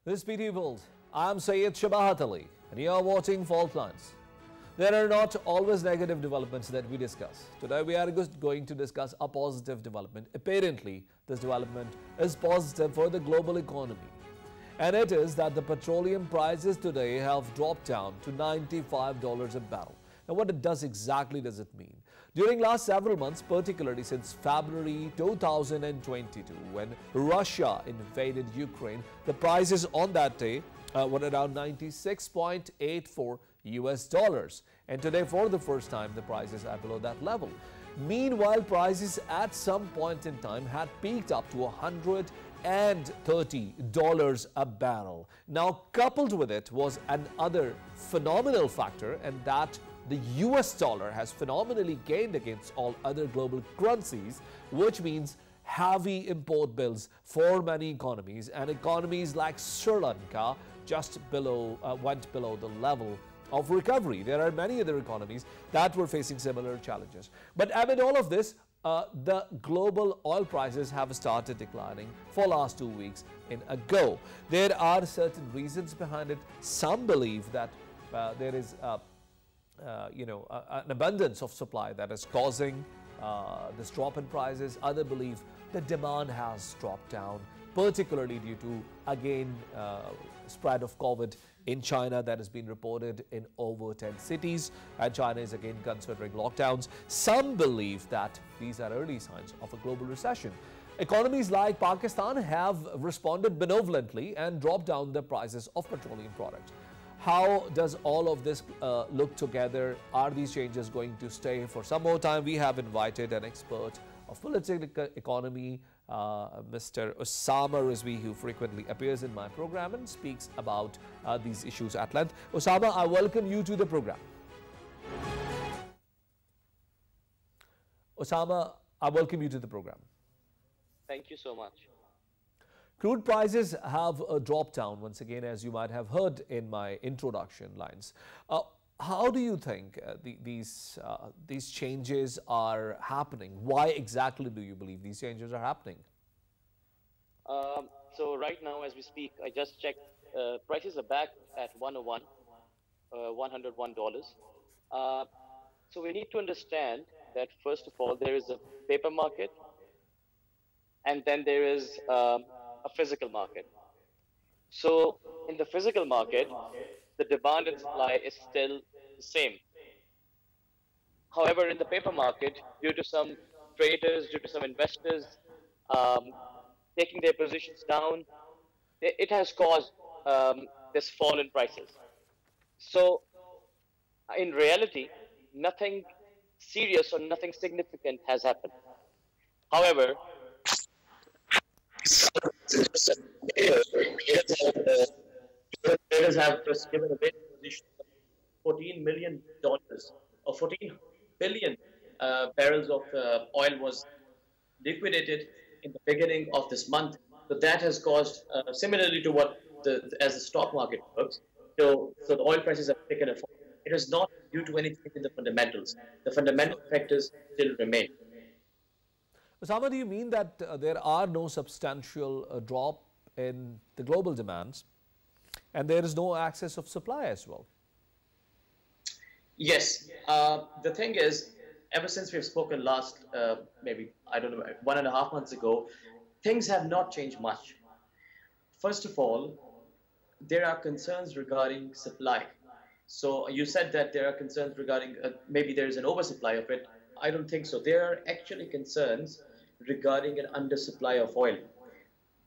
This is PT World. I'm Syed Shabahat Ali, and you are watching Faultlines. There are not always negative developments that we discuss. Today we are going to discuss a positive development. Apparently, this development is positive for the global economy. And it is that the petroleum prices today have dropped down to $95 a barrel. Now, what exactly does it mean? During last several months, particularly since February 2022, when Russia invaded Ukraine, the prices on that day were around 96.84 US dollars. And today, for the first time, the prices are below that level. Meanwhile, prices at some point in time had peaked up to $130 a barrel. Now, coupled with it was another phenomenal factor, and that the US dollar has phenomenally gained against all other global currencies, which means heavy import bills for many economies, and economies like Sri Lanka went below the level of recovery. There are many other economies that were facing similar challenges. But amid all of this, the global oil prices have started declining for last 2 weeks in a go. There are certain reasons behind it. Some believe that there is an abundance of supply that is causing this drop in prices. Others believe the demand has dropped down, particularly due to, again, spread of COVID in China that has been reported in over 10 cities, and China is again considering lockdowns. Some believe that these are early signs of a global recession. Economies like Pakistan have responded benevolently and dropped down the prices of petroleum products. How does all of this look together? Are these changes going to stay for some more time? We have invited an expert of political economy, Mr. Osama Rizvi, who frequently appears in my program and speaks about these issues at length. Osama, I welcome you to the program. Osama, I welcome you to the program. Thank you so much. Crude prices have dropped down once again, as you might have heard in my introduction lines. How do you think these changes are happening? Why exactly do you believe these changes are happening? So right now, as we speak, I just checked. Prices are back at $101. So we need to understand that first of all, there is a paper market, and then there is a physical market. So in the physical market, the demand and supply is still the same. However, in the paper market, due to some traders, due to some investors taking their positions down, it has caused this fall in prices. So in reality, nothing serious or nothing significant has happened. However, traders have just given away position $14 million or 14 billion barrels of oil was liquidated in the beginning of this month. So that has caused, similarly to what as the stock market works, so the oil prices have taken a fall. It is not due to anything in the fundamentals. The fundamental factors still remain. Osama, do you mean that there are no substantial drop in the global demands and there is no excess of supply as well? Yes. The thing is, ever since we've spoken last, maybe, I don't know, 1.5 months ago, things have not changed much. First of all, there are concerns regarding supply. So you said that there are concerns regarding maybe there is an oversupply of it. I don't think so. There are actually concerns regarding an undersupply of oil.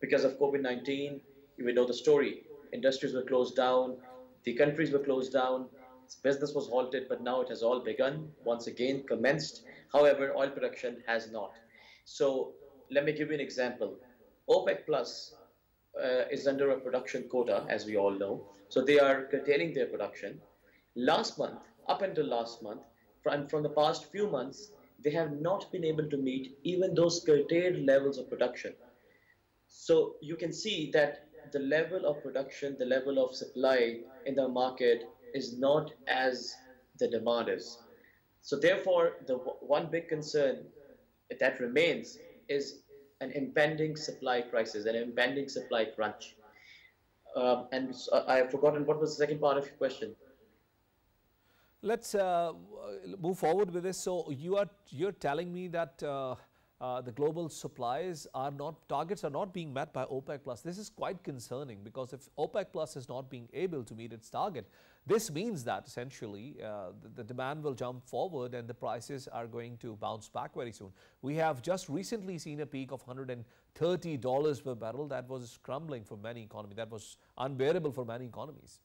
Because of COVID-19, we know the story. Industries were closed down, the countries were closed down, business was halted, but now it has all begun, once again commenced. However, oil production has not. So let me give you an example. OPEC Plus is under a production quota, as we all know. So they are curtailing their production. Last month, up until last month, from the past few months, they have not been able to meet even those curtailed levels of production. So you can see that the level of production, the level of supply in the market is not as the demand is. So therefore, the one big concern that remains is an impending supply crisis, an impending supply crunch. I've forgotten what was the second part of your question. Let's move forward with this. So you're telling me that the global supplies are not targets are not being met by OPEC plus. This is quite concerning because if OPEC plus is not being able to meet its target, this means that essentially the demand will jump forward and the prices are going to bounce back very soon. We have just recently seen a peak of $130 per barrel that was crumbling for many economies. That was unbearable for many economies.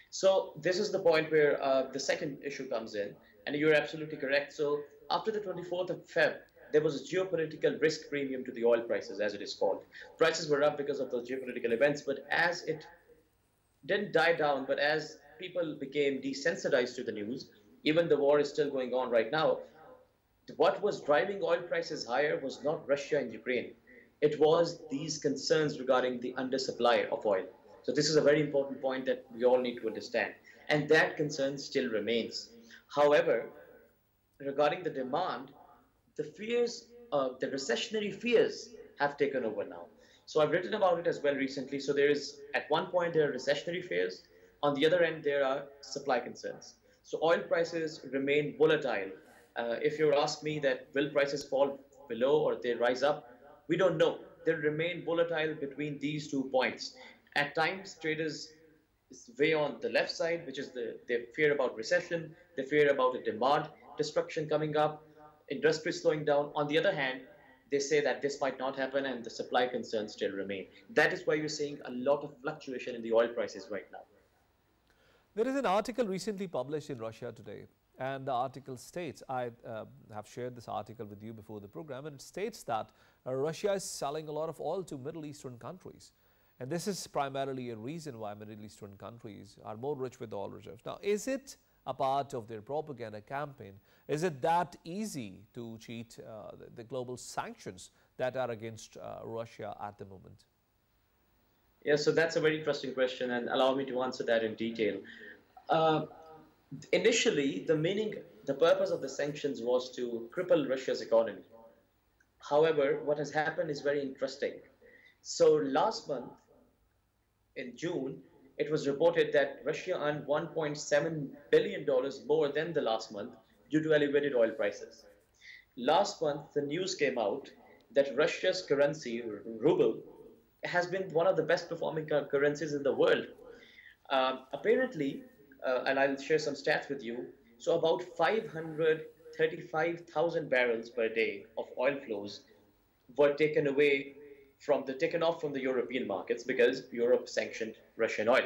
So this is the point where the second issue comes in, and you're absolutely correct. So after the 24th of Feb, there was a geopolitical risk premium to the oil prices, as it is called. Prices were up because of those geopolitical events, but as it didn't die down, but as people became desensitized to the news, even the war is still going on right now, what was driving oil prices higher was not Russia and Ukraine. It was these concerns regarding the undersupply of oil. So this is a very important point that we all need to understand. And that concern still remains. However, regarding the demand, the fears, the recessionary fears have taken over now. So I've written about it as well recently. So there is, at one point, there are recessionary fears. On the other end, there are supply concerns. So oil prices remain volatile. If you ask me that will prices fall below or they rise up, we don't know. They'll remain volatile between these 2 points. At times, traders weigh on the left side, which is they fear about recession, they fear about a demand destruction coming up, industry slowing down. On the other hand, they say that this might not happen and the supply concerns still remain. That is why you're seeing a lot of fluctuation in the oil prices right now. There is an article recently published in Russia Today, and the article states, I have shared this article with you before the program, and it states that Russia is selling a lot of oil to Middle Eastern countries. And this is primarily a reason why Middle Eastern countries are more rich with oil reserves. Now, is it a part of their propaganda campaign? Is it that easy to cheat the global sanctions that are against Russia at the moment? Yeah, so that's a very interesting question, and allow me to answer that in detail. Uh, Initially, the purpose of the sanctions was to cripple Russia's economy. However, what has happened is very interesting. So last month, in June, it was reported that Russia earned $1.7 billion more than the last month due to elevated oil prices. Last month, the news came out that Russia's currency, ruble, has been one of the best performing currencies in the world. Apparently, and I'll share some stats with you, so about 535,000 barrels per day of oil flows were taken off from the European markets because Europe sanctioned Russian oil.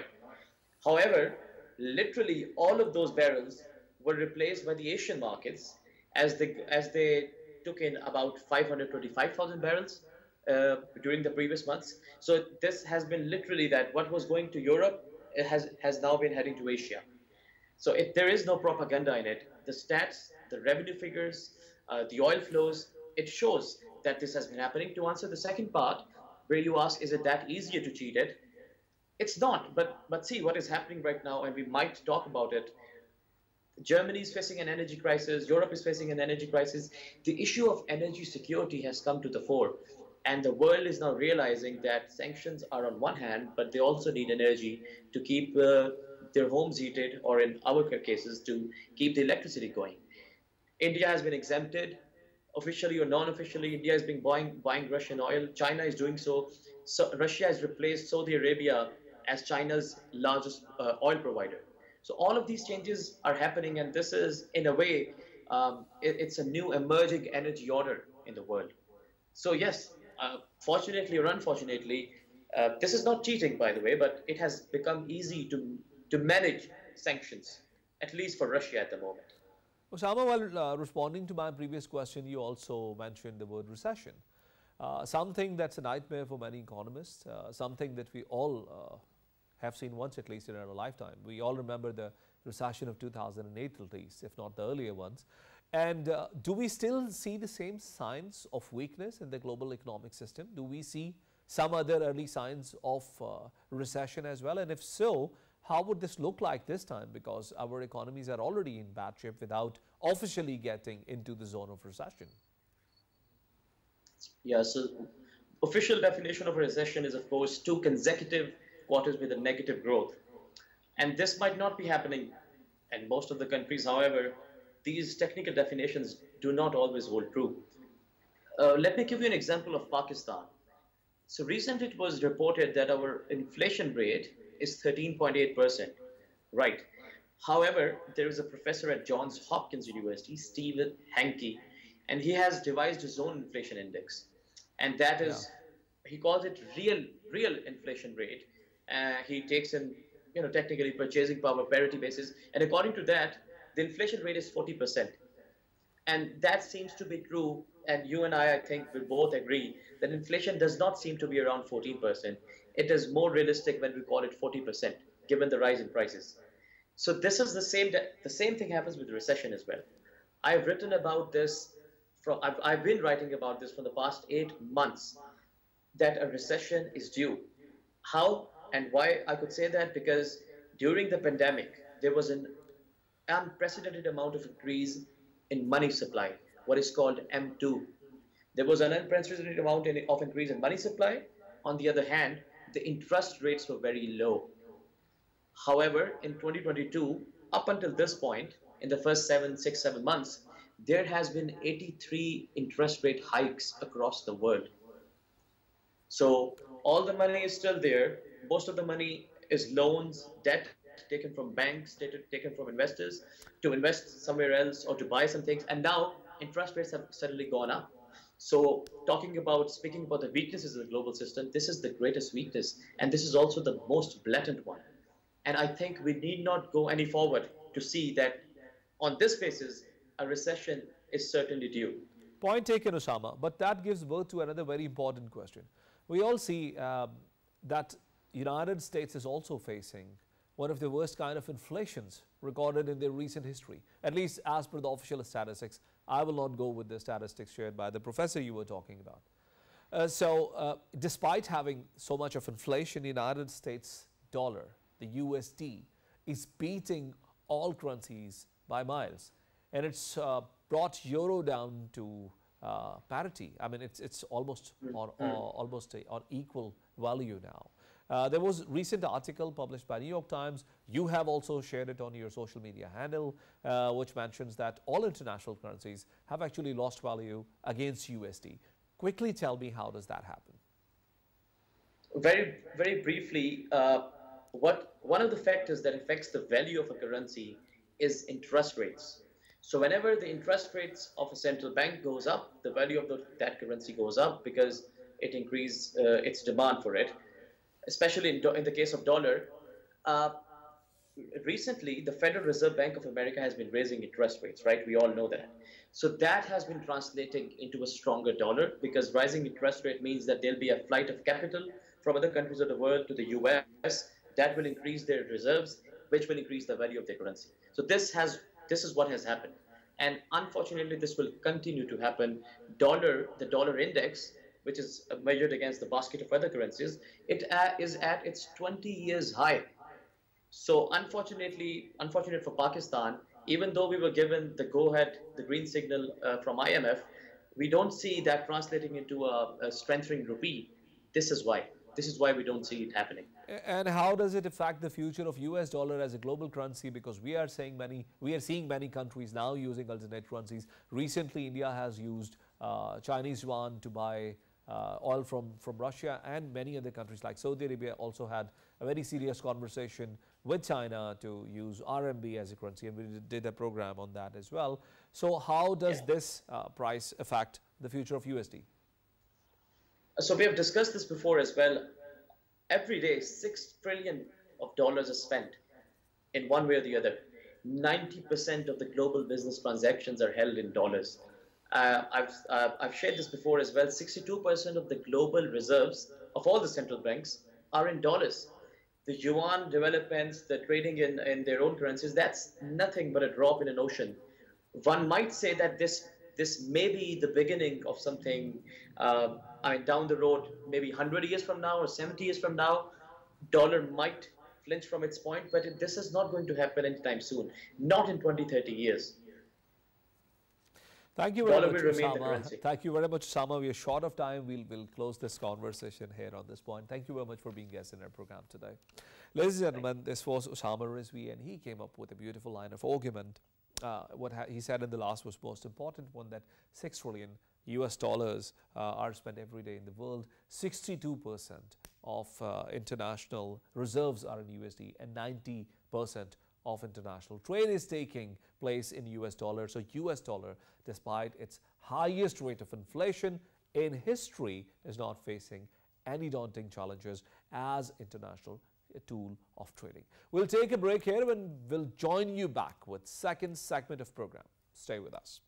However, literally all of those barrels were replaced by the Asian markets as they took in about 525,000 barrels during the previous months. So this has been literally that what was going to Europe has now been heading to Asia. So there is no propaganda in it. The stats, the revenue figures, the oil flows, it shows that this has been happening. To answer the second part, where you ask, is it that easier to cheat it? It's not, but see what is happening right now, and we might talk about it. Germany is facing an energy crisis. Europe is facing an energy crisis. The issue of energy security has come to the fore, and the world is now realizing that sanctions are on one hand, but they also need energy to keep their homes heated, or in our cases, to keep the electricity going. India has been exempted. Officially or non-officially, India has been buying Russian oil. China is doing so. So Russia has replaced Saudi Arabia as China's largest oil provider. So all of these changes are happening, and this is, in a way, it's a new emerging energy order in the world. So yes, fortunately or unfortunately, this is not cheating, by the way, but it has become easy to manage sanctions, at least for Russia at the moment. Osama, while responding to my previous question, you also mentioned the word recession. Something that's a nightmare for many economists, something that we all have seen once at least in our lifetime. We all remember the recession of 2008 at least, if not the earlier ones. And do we still see the same signs of weakness in the global economic system? Do we see some other early signs of recession as well? And if so, how would this look like this time? Because our economies are already in bad shape without officially getting into the zone of recession. Yeah, so official definition of a recession is, of course, 2 consecutive quarters with a negative growth. And this might not be happening in most of the countries. However, these technical definitions do not always hold true. Let me give you an example of Pakistan. So recently it was reported that our inflation rate is 13.8%. Right. However, there is a professor at Johns Hopkins University, Stephen Hanke, and he has devised his own inflation index. And that Yeah. is, he calls it real inflation rate. He takes in, technically purchasing power parity basis. And according to that, the inflation rate is 40%. And that seems to be true. And you and I think, will both agree that inflation does not seem to be around 14%. It is more realistic when we call it 40%, given the rise in prices. So this is the same thing happens with recession as well. I've written about this I've been writing about this for the past 8 months, that a recession is due. How and why I could say that? Because during the pandemic, there was an unprecedented amount of increase in money supply, what is called M2. There was an unprecedented amount of increase in money supply. On the other hand, the interest rates were very low. However, in 2022, up until this point, in the first 7 months, there has been 83 interest rate hikes across the world. So all the money is still there. Most of the money is loans, debt taken from banks, taken from investors to invest somewhere else or to buy some things. And now interest rates have suddenly gone up. So speaking about the weaknesses of the global system, this is the greatest weakness. And this is also the most blatant one. And I think we need not go any forward to see that on this basis, a recession is certainly due. Point taken, Osama. But that gives birth to another very important question. We all see that United States is also facing one of the worst kind of inflations recorded in their recent history, at least as per the official statistics. I will not go with the statistics shared by the professor you were talking about. Despite having so much of inflation, the United States dollar, the USD, is beating all currencies by miles. And it's brought euro down to parity. I mean, it's almost on equal value now. There was a recent article published by New York Times. You have also shared it on your social media handle, which mentions that all international currencies have actually lost value against USD. Quickly tell me, how does that happen? Very, very briefly, one of the factors that affects the value of a currency is interest rates. So whenever the interest rates of a central bank goes up, the value of that currency goes up because it increases its demand for it. Especially in the case of dollar, recently the Federal Reserve Bank of America has been raising interest rates, right? We all know that. So that has been translating into a stronger dollar, because rising interest rate means that there'll be a flight of capital from other countries of the world to the US. That will increase their reserves, which will increase the value of their currency. So this is what has happened. And unfortunately, this will continue to happen. The dollar index, which is measured against the basket of other currencies, it is at its 20 years high. So unfortunate for Pakistan, even though we were given the go-ahead, the green signal from IMF, we don't see that translating into a strengthening rupee. This is why we don't see it happening. And how does it affect the future of US dollar as a global currency? Because we are seeing many countries now using alternate currencies. Recently, India has used Chinese yuan to buy oil from Russia, and many other countries like Saudi Arabia also had a very serious conversation with China to use RMB as a currency, and we did a program on that as well. So how does this price affect the future of USD? So we have discussed this before as well. Every day, $6 trillion is spent in one way or the other. 90% of the global business transactions are held in dollars. I've shared this before as well. 62% of the global reserves of all the central banks are in dollars. The yuan developments, the trading in their own currencies, that's nothing but a drop in an ocean. One might say that this may be the beginning of something. Down the road, maybe 100 years from now or 70 years from now, dollar might flinch from its point, but this is not going to happen anytime soon, not in 20, 30 years. Thank you very Dollar much, will remain the Osama. currency. Thank you very much, Osama. We are short of time. We'll close this conversation here on this point. Thank you very much for being guest in our program today. Ladies and gentlemen, this was Osama Rizvi, and he came up with a beautiful line of argument. He said in the last was most important one, that 6 trillion US dollars are spent every day in the world. 62% of international reserves are in USD, and 90% of international trade is taking place in US dollar. So US dollar, despite its highest rate of inflation in history, is not facing any daunting challenges as international tool of trading. We'll take a break here and we'll join you back with second segment of program. Stay with us.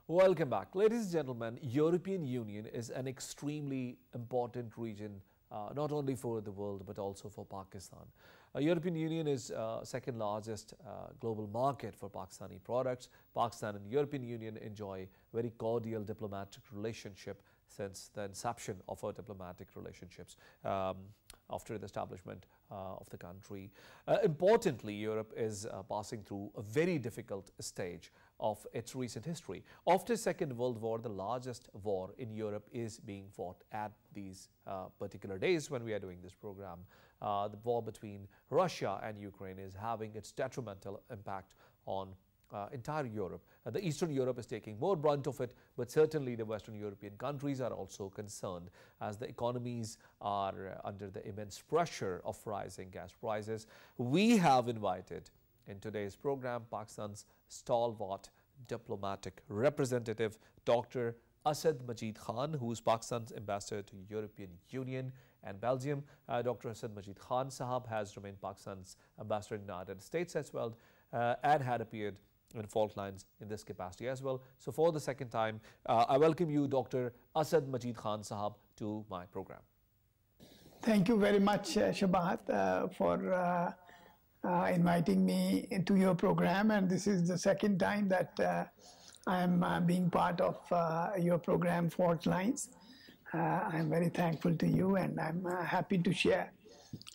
Welcome back. Ladies and gentlemen, European Union is an extremely important region, not only for the world but also for Pakistan. European Union is second largest global market for Pakistani products. Pakistan and European Union enjoy very cordial diplomatic relationship since the inception of our diplomatic relationships after the establishment of the country. Importantly, Europe is passing through a very difficult stage of its recent history. After Second World War, the largest war in Europe is being fought at these particular days when we are doing this program. The war between Russia and Ukraine is having its detrimental impact on entire Europe. The Eastern Europe is taking more brunt of it, but certainly the Western European countries are also concerned as the economies are under the immense pressure of rising gas prices. We have invited in today's program Pakistan's stalwart diplomatic representative, Dr. Asad Majid Khan, who is Pakistan's ambassador to European Union and Belgium. Dr. Asad Majid Khan Sahab has remained Pakistan's ambassador in the United States as well, and had appeared in Faultlines in this capacity as well. So for the second time, I welcome you, Dr. Asad Majid Khan Sahab, to my program. Thank you very much, Shabahat, for inviting me into your program. And this is the second time that I am being part of your program, Faultlines. I'm very thankful to you, and I'm happy to share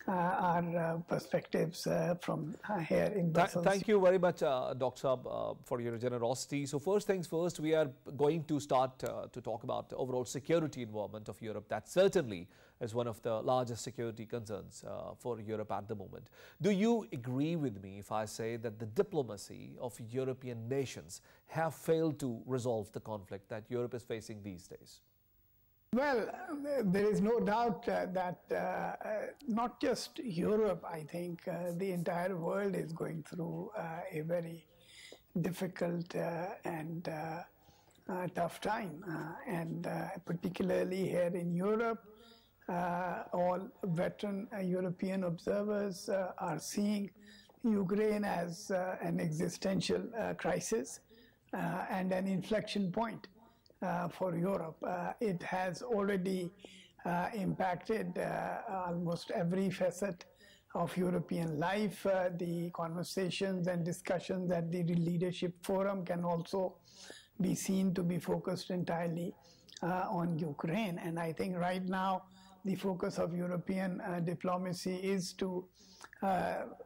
our perspectives from here in Brussels. Thank you very much, Dr. Saab, for your generosity. So first things first, we are going to start to talk about the overall security environment of Europe. That certainly is one of the largest security concerns for Europe at the moment. Do you agree with me if I say that the diplomacy of European nations have failed to resolve the conflict that Europe is facing these days? Well, there is no doubt that not just Europe, I think the entire world is going through a very difficult and tough time. And particularly here in Europe, all veteran European observers are seeing Ukraine as an existential crisis and an inflection point for Europe. It has already impacted almost every facet of European life. The conversations and discussions at the leadership forum can also be seen to be focused entirely on Ukraine. And I think right now the focus of European diplomacy is to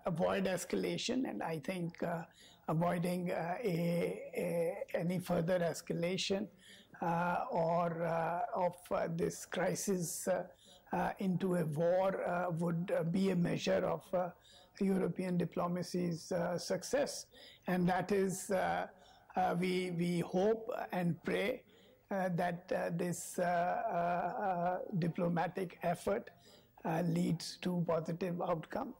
avoid escalation, and I think avoiding any further escalation of this crisis into a war would be a measure of European diplomacy's success. And that is, we hope and pray that this diplomatic effort leads to positive outcome,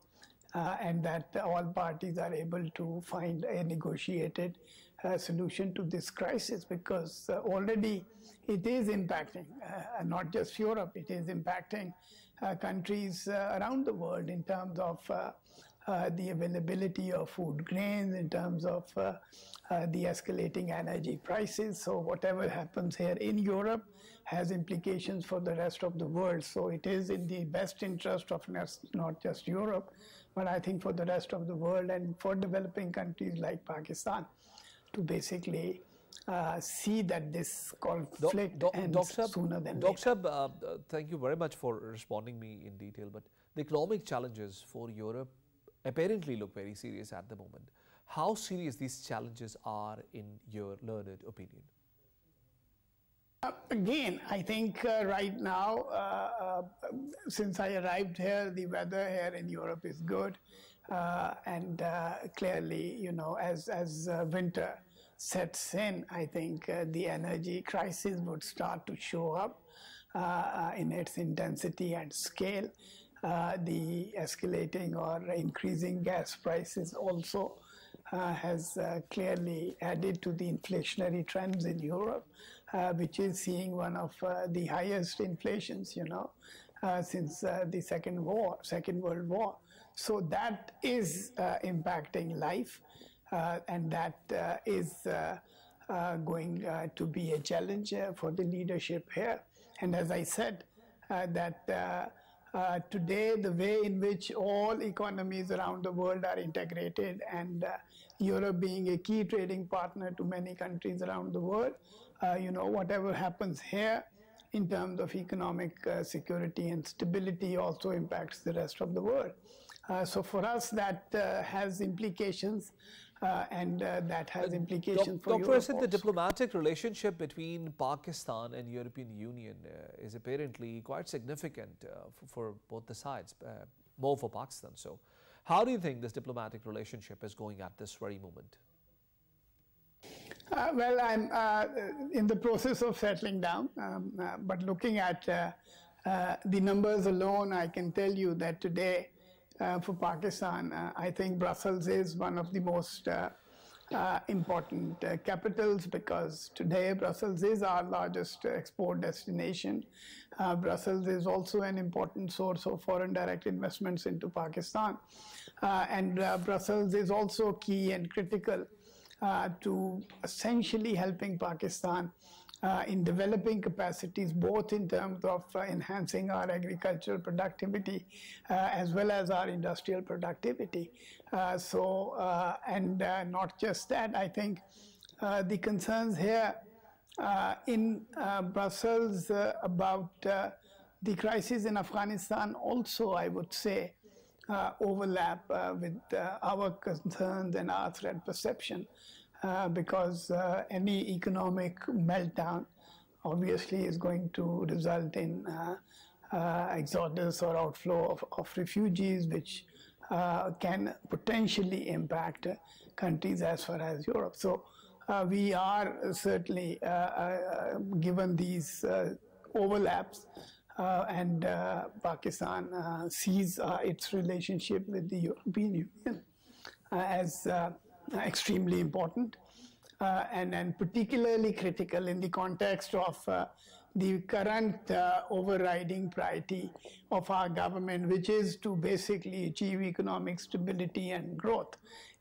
and that all parties are able to find a negotiated solution to this crisis, because already it is impacting not just Europe, it is impacting countries around the world in terms of the availability of food grains, in terms of the escalating energy prices. So whatever happens here in Europe has implications for the rest of the world. So it is in the best interest of not just Europe, but I think for the rest of the world and for developing countries like Pakistan to basically see that this conflict ends sooner than later. Dr. Thank you very much for responding me in detail, but the economic challenges for Europe apparently look very serious at the moment. How serious these challenges are in your learned opinion? Again, I think right now, since I arrived here, the weather here in Europe is good. And clearly, you know, as winter sets in, I think the energy crisis would start to show up in its intensity and scale. The escalating or increasing gas prices also has clearly added to the inflationary trends in Europe, which is seeing one of the highest inflations, you know, since the Second World War. So that is impacting life, and that is going to be a challenge for the leadership here. And as I said, that today, the way in which all economies around the world are integrated, and Europe being a key trading partner to many countries around the world, you know, whatever happens here in terms of economic security and stability also impacts the rest of the world. So for us, that has implications, and that has implications for Europe. Dr. Asad, the diplomatic relationship between Pakistan and European Union is apparently quite significant for both the sides, more for Pakistan. So how do you think this diplomatic relationship is going at this very moment? Well, I'm in the process of settling down, but looking at the numbers alone, I can tell you that today, for Pakistan, I think Brussels is one of the most important capitals, because today Brussels is our largest export destination. Brussels is also an important source of foreign direct investments into Pakistan. And Brussels is also key and critical to essentially helping Pakistan in developing capacities, both in terms of enhancing our agricultural productivity as well as our industrial productivity. And not just that, I think the concerns here in Brussels about the crisis in Afghanistan also, I would say, overlap with our concerns and our threat perception. Because any economic meltdown obviously is going to result in exodus or outflow of refugees, which can potentially impact countries as far as Europe. So we are certainly, given these overlaps, and Pakistan sees its relationship with the European Union as extremely important, and particularly critical in the context of the current overriding priority of our government, which is to basically achieve economic stability and growth.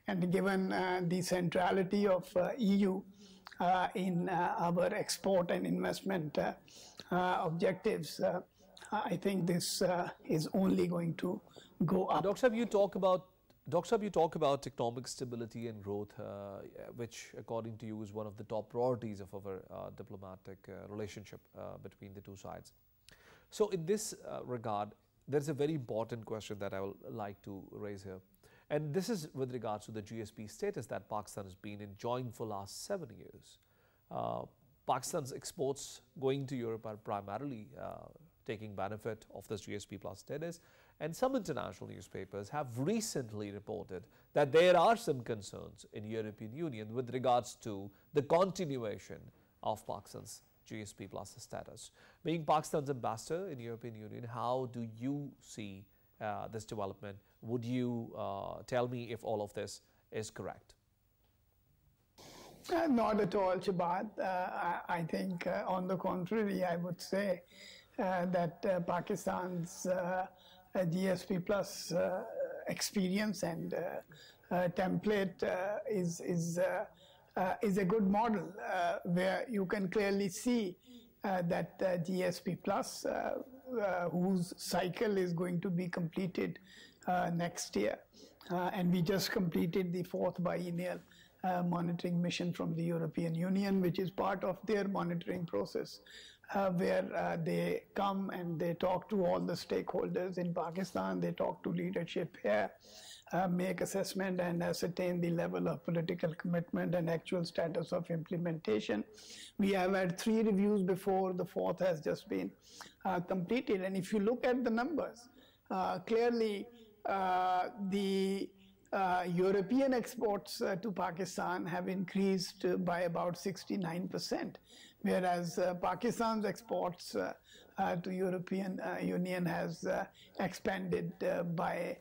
And given the centrality of EU in our export and investment objectives, I think this is only going to go up. Dr. Saab, you talk about Dr. Saab, you talk about economic stability and growth, which according to you is one of the top priorities of our diplomatic relationship between the two sides. So in this regard, there's a very important question that I would like to raise here. And this is with regards to the GSP status that Pakistan has been enjoying for last 7 years. Pakistan's exports going to Europe are primarily taking benefit of this GSP plus status, and some international newspapers have recently reported that there are some concerns in European Union with regards to the continuation of Pakistan's GSP plus status. Being Pakistan's ambassador in European Union, how do you see this development? Would you tell me if all of this is correct? Not at all, Shabbat. I think, on the contrary, I would say that Pakistan's GSP plus experience and template is a good model where you can clearly see that GSP plus, whose cycle is going to be completed next year, and we just completed the 4th biennial monitoring mission from the European Union, which is part of their monitoring process, where they come and they talk to all the stakeholders in Pakistan, they talk to leadership here, make assessment and ascertain the level of political commitment and actual status of implementation. We have had 3 reviews before, the 4th has just been completed. And if you look at the numbers, clearly the European exports to Pakistan have increased by about 69%, whereas Pakistan's exports to European Union has expanded by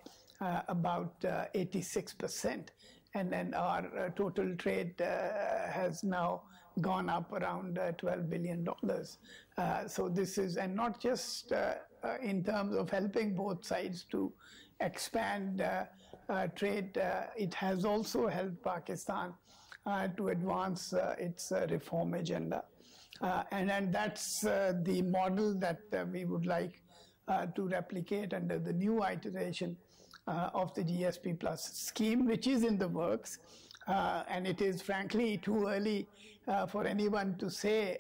about 86%. And then our total trade has now gone up around $12 billion. So this is, and not just in terms of helping both sides to expand trade, it has also helped Pakistan to advance its reform agenda. And that's the model that we would like to replicate under the new iteration of the GSP Plus scheme, which is in the works. And it is frankly too early for anyone to say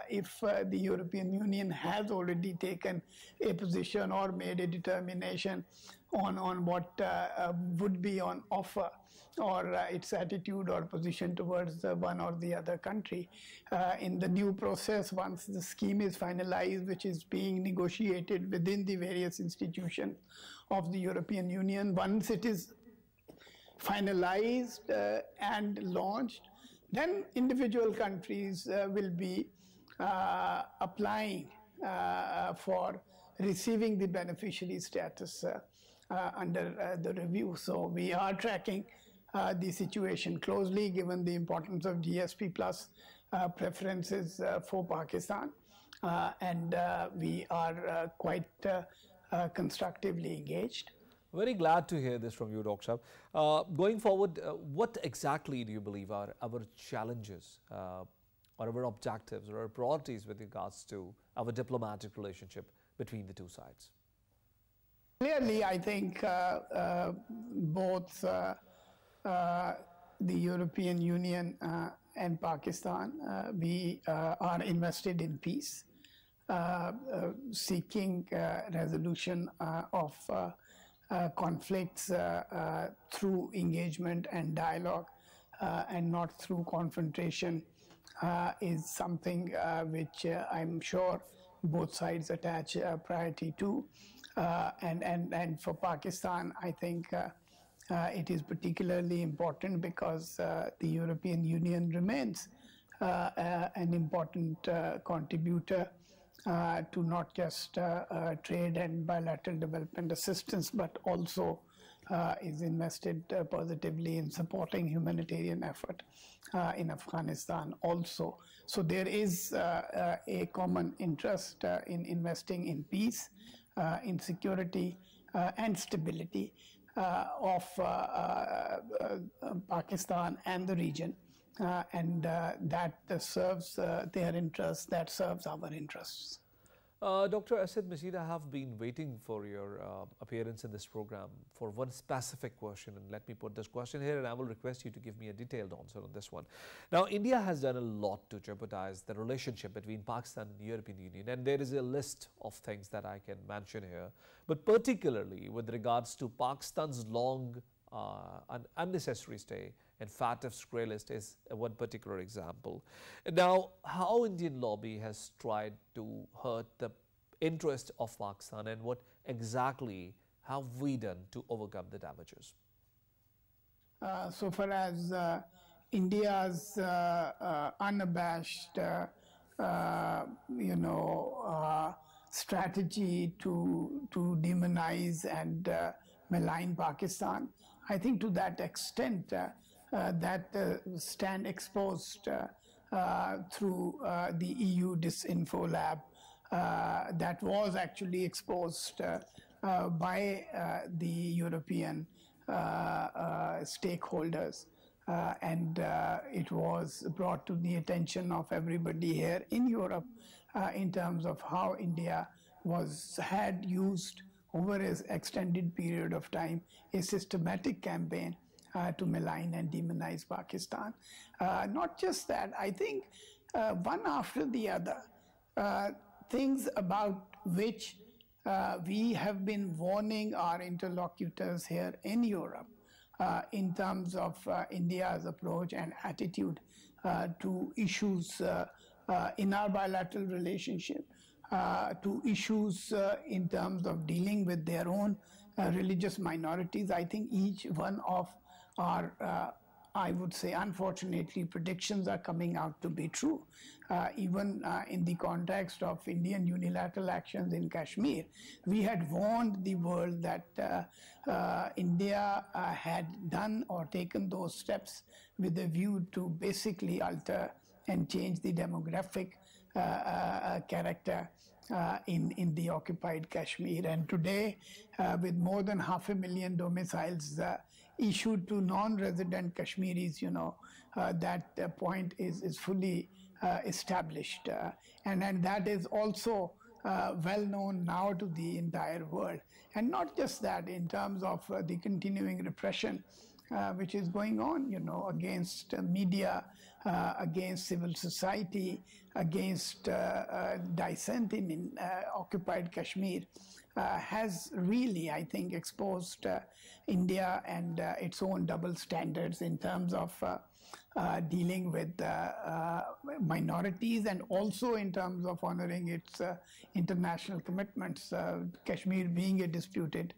if the European Union has already taken a position or made a determination on what would be on offer, or its attitude or position towards one or the other country. In the new process, once the scheme is finalized, which is being negotiated within the various institutions of the European Union, once it is finalized and launched, then individual countries will be applying for receiving the beneficiary status under the review. So we are tracking the situation closely, given the importance of GSP plus preferences for Pakistan, and we are quite constructively engaged. Very glad to hear this from you, Dr. Saab. Going forward, what exactly do you believe are our challenges or our objectives or our priorities with regards to our diplomatic relationship between the two sides? Clearly, I think both the European Union and Pakistan, we are invested in peace, seeking resolution of conflicts through engagement and dialogue, and not through confrontation, is something which I'm sure both sides attach priority to. And for Pakistan, I think it is particularly important because the European Union remains an important contributor to not just trade and bilateral development assistance, but also is invested positively in supporting humanitarian effort in Afghanistan also. So there is a common interest in investing in peace, in security and stability of Pakistan and the region, and that serves their interests, that serves our interests. Dr. Asad Masheed, I have been waiting for your appearance in this program for one specific question, and let me put this question here, and I will request you to give me a detailed answer on this one. Now, India has done a lot to jeopardize the relationship between Pakistan and the European Union, and there is a list of things that I can mention here, but particularly with regards to Pakistan's long and unnecessary stay and FATF's grey list is one particular example. Now, how Indian lobby has tried to hurt the interest of Pakistan, and what exactly have we done to overcome the damages? So far as India's unabashed, strategy to demonize and malign Pakistan, I think to that extent that stand exposed through the EU Disinfo Lab that was actually exposed by the European stakeholders, and it was brought to the attention of everybody here in Europe in terms of how India had used over an extended period of time a systematic campaign to malign and demonize Pakistan. Not just that, I think one after the other, things about which we have been warning our interlocutors here in Europe in terms of India's approach and attitude to issues in our bilateral relationship, to issues in terms of dealing with their own religious minorities. I think each one of our, I would say, unfortunately, predictions are coming out to be true. Even in the context of Indian unilateral actions in Kashmir, we had warned the world that India had done or taken those steps with a view to basically alter and change the demographic character in the occupied Kashmir. And today, with more than 500,000 domiciles issued to non-resident Kashmiris, that point is fully established. And that is also well known now to the entire world. And not just that, in terms of the continuing repression which is going on, against media, against civil society, against dissent in occupied Kashmir, has really, I think, exposed India and its own double standards in terms of dealing with minorities, and also in terms of honoring its international commitments, Kashmir being a disputed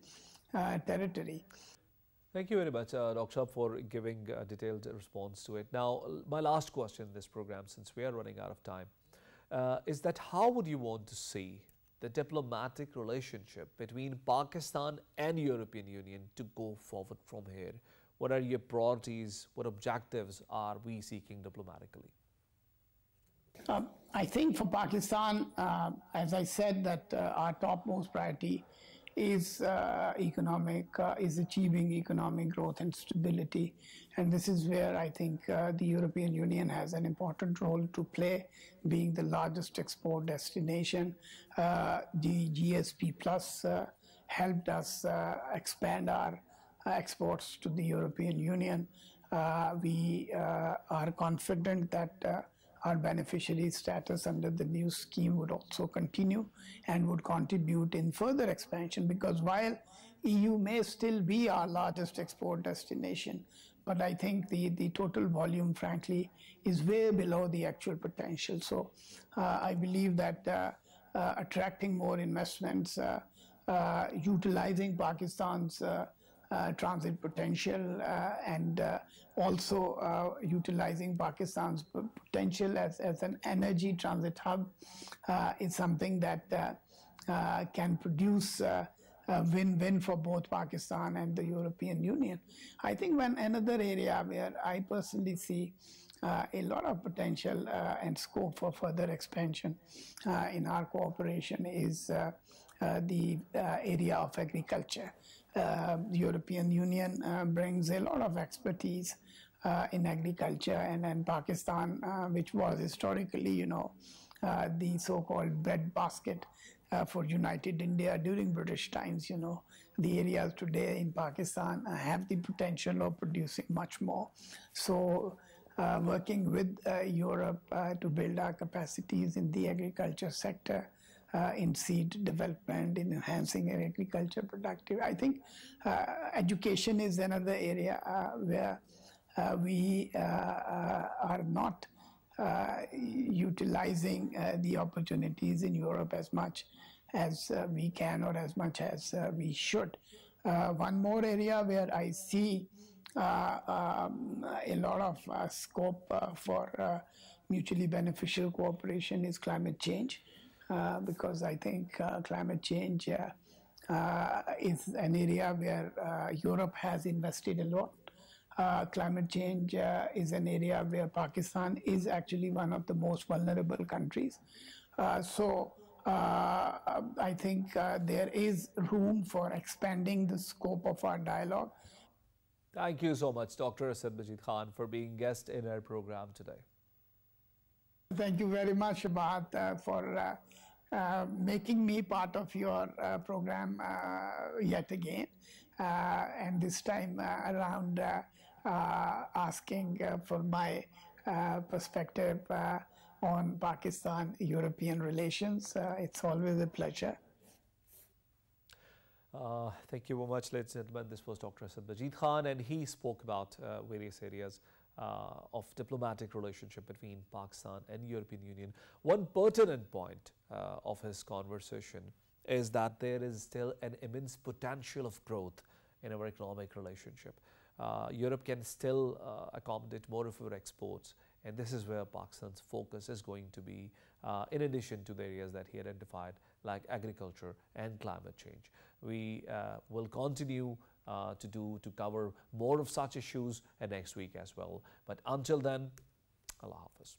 territory. Thank you very much, Dr. for giving a detailed response to it. Now, my last question in this program, since we are running out of time, is that how would you want to see the diplomatic relationship between Pakistan and European Union to go forward from here? What are your priorities? What objectives are we seeking diplomatically? I think for Pakistan, as I said, that our topmost priority is is achieving economic growth and stability. And this is where I think the European Union has an important role to play, being the largest export destination. The GSP Plus helped us expand our exports to the European Union. We are confident that our beneficiary status under the new scheme would also continue and would contribute in further expansion, because while EU may still be our largest export destination, but I think the total volume, frankly, is way below the actual potential. So I believe that attracting more investments, utilizing Pakistan's transit potential, and also utilizing Pakistan's potential as an energy transit hub is something that can produce a win-win for both Pakistan and the European Union. I think another area where I personally see a lot of potential and scope for further expansion in our cooperation is the area of agriculture. The European Union brings a lot of expertise in agriculture, and Pakistan, which was historically, the so-called breadbasket for United India during British times. The areas today in Pakistan have the potential of producing much more. So working with Europe to build our capacities in the agriculture sector, in seed development, in enhancing agriculture productive. I think education is another area where we are not utilizing the opportunities in Europe as much as we can or as much as we should. One more area where I see a lot of scope for mutually beneficial cooperation is climate change, because I think climate change is an area where Europe has invested a lot. Climate change is an area where Pakistan is actually one of the most vulnerable countries. So I think there is room for expanding the scope of our dialogue. Thank you so much, Dr. Asad Majid Khan, for being guest in our program today. Thank you very much, Shabahat, for making me part of your program yet again, and this time around asking for my perspective on Pakistan-European relations. It's always a pleasure. Thank you very much, ladies and gentlemen. This was Dr. Asad Majid Khan, and he spoke about various areas of diplomatic relationship between Pakistan and European Union. One pertinent point of his conversation is that there is still an immense potential of growth in our economic relationship. Europe can still accommodate more of our exports, and this is where Pakistan's focus is going to be, in addition to the areas that he identified like agriculture and climate change. We will continue to cover more of such issues next week as well. But until then, Allah Hafiz.